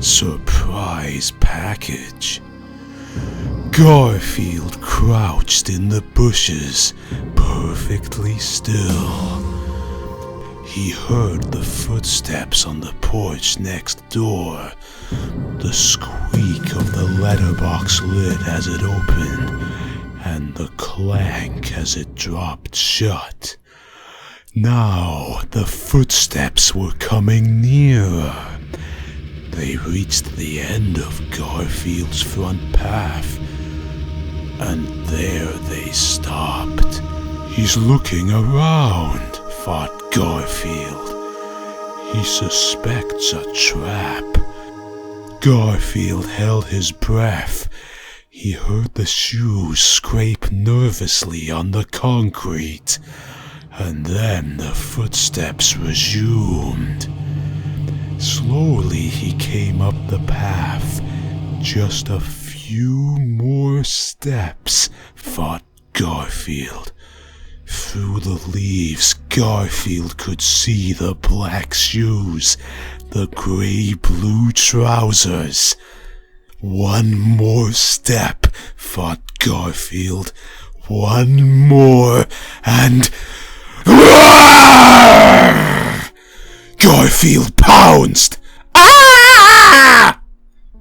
surprise package. Garfield crouched in the bushes, perfectly still. He heard the footsteps on the porch next door, the squeak of the letterbox lid as it opened, and the clank as it dropped shut. Now the footsteps were coming nearer. They reached the end of Garfield's front path, and there they stopped. He's looking around, thought Garfield. He suspects a trap. Garfield held his breath. He heard the shoes scrape nervously on the concrete, and then the footsteps resumed. Slowly he came up the path. Just a few more steps, thought Garfield. Through the leaves, Garfield could see the black shoes, the gray-blue trousers. One more step, thought Garfield. One more, and... Garfield pounced. "Ah!"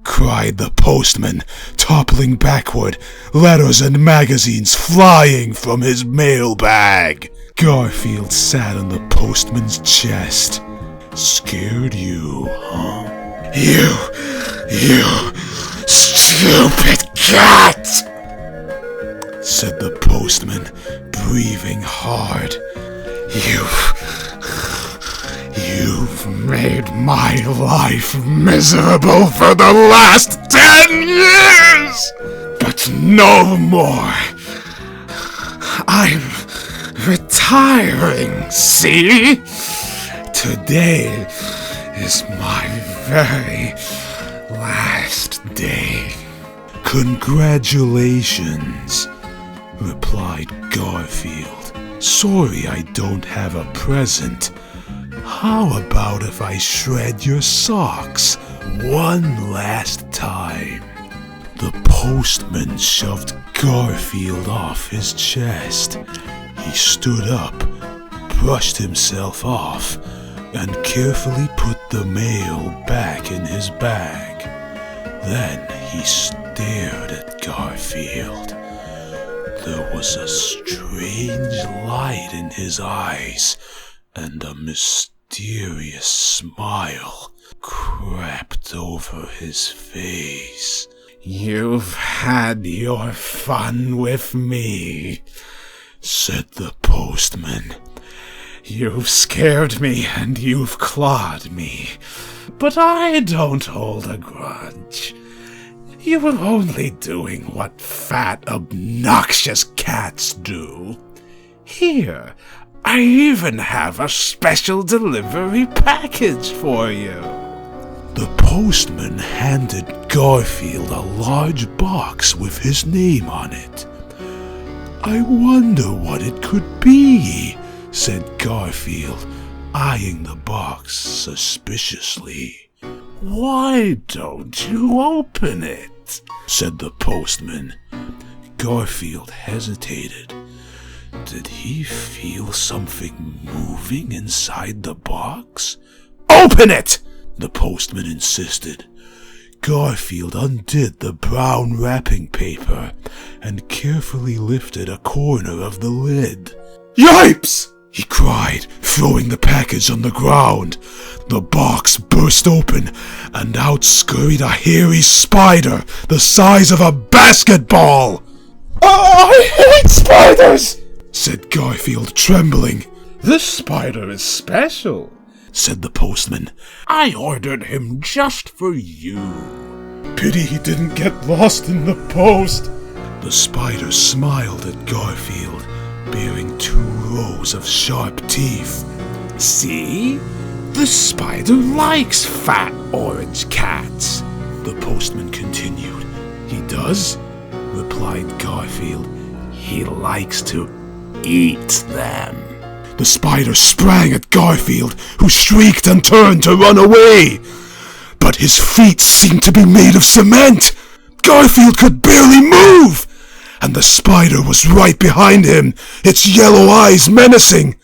cried the postman, toppling backward, letters and magazines flying from his mailbag. Garfield sat on the postman's chest. "Scared you, huh? You stupid cat!" said the postman, breathing hard. You've made my life miserable for the last 10 years! But no more! I'm retiring, see? Today is my very last day. "Congratulations," replied Garfield. "Sorry I don't have a present. How about if I shred your socks one last time?" The postman shoved Garfield off his chest. He stood up, brushed himself off, and carefully put the mail back in his bag. Then he stared at Garfield. There was a strange light in his eyes, and a mysterious smile crept over his face. "You've had your fun with me," said the postman. "You've scared me and you've clawed me, but I don't hold a grudge. You were only doing what fat, obnoxious cats do. Here, I even have a special delivery package for you." The postman handed Garfield a large box with his name on it. "I wonder what it could be," said Garfield, eyeing the box suspiciously. "Why don't you open it?" said the postman. Garfield hesitated. Did he feel something moving inside the box? "Open it!" the postman insisted. Garfield undid the brown wrapping paper and carefully lifted a corner of the lid. "Yipes!" he cried, throwing the package on the ground. The box burst open, and out scurried a hairy spider the size of a basketball. "I hate spiders!" said Garfield, trembling. "This spider is special," said the postman. "I ordered him just for you." "Pity he didn't get lost in the post." The spider smiled at Garfield, bearing 2 rows of sharp teeth. "See? The spider likes fat orange cats," the postman continued. "He does?" replied Garfield. "He likes to eat them." The spider sprang at Garfield, who shrieked and turned to run away. but his feet seemed to be made of cement. Garfield could barely move, and the spider was right behind him, its yellow eyes menacing.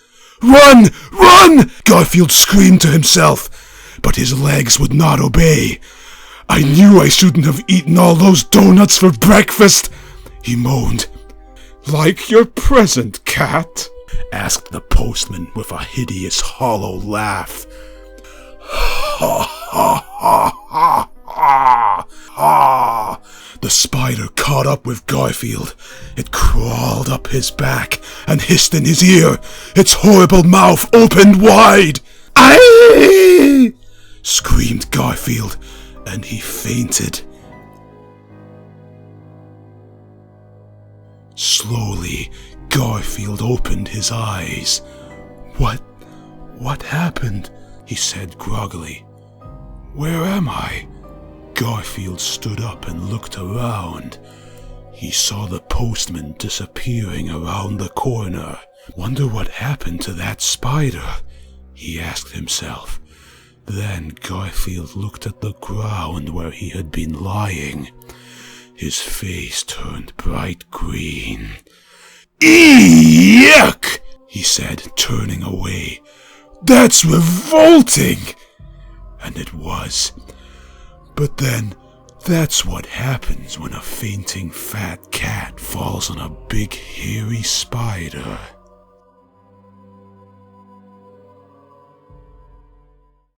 "Run! Run!" Garfield screamed to himself, but his legs would not obey. "I knew I shouldn't have eaten all those donuts for breakfast," he moaned. "Like your present, cat?" asked the postman with a hideous hollow laugh. "Ha ha ha ha ha ha!" The spider caught up with Garfield. It crawled up his back and hissed in his ear. Its horrible mouth opened wide. "Aye!" screamed Garfield, and he fainted. Slowly, Garfield opened his eyes. What happened?" he said groggily. "Where am I?" Garfield stood up and looked around. He saw the postman disappearing around the corner. "Wonder what happened to that spider?" he asked himself. Then Garfield looked at the ground where he had been lying. His face turned bright green. "Yuck!" he said, turning away. "That's revolting!" And it was. But then, that's what happens when a fainting fat cat falls on a big hairy spider.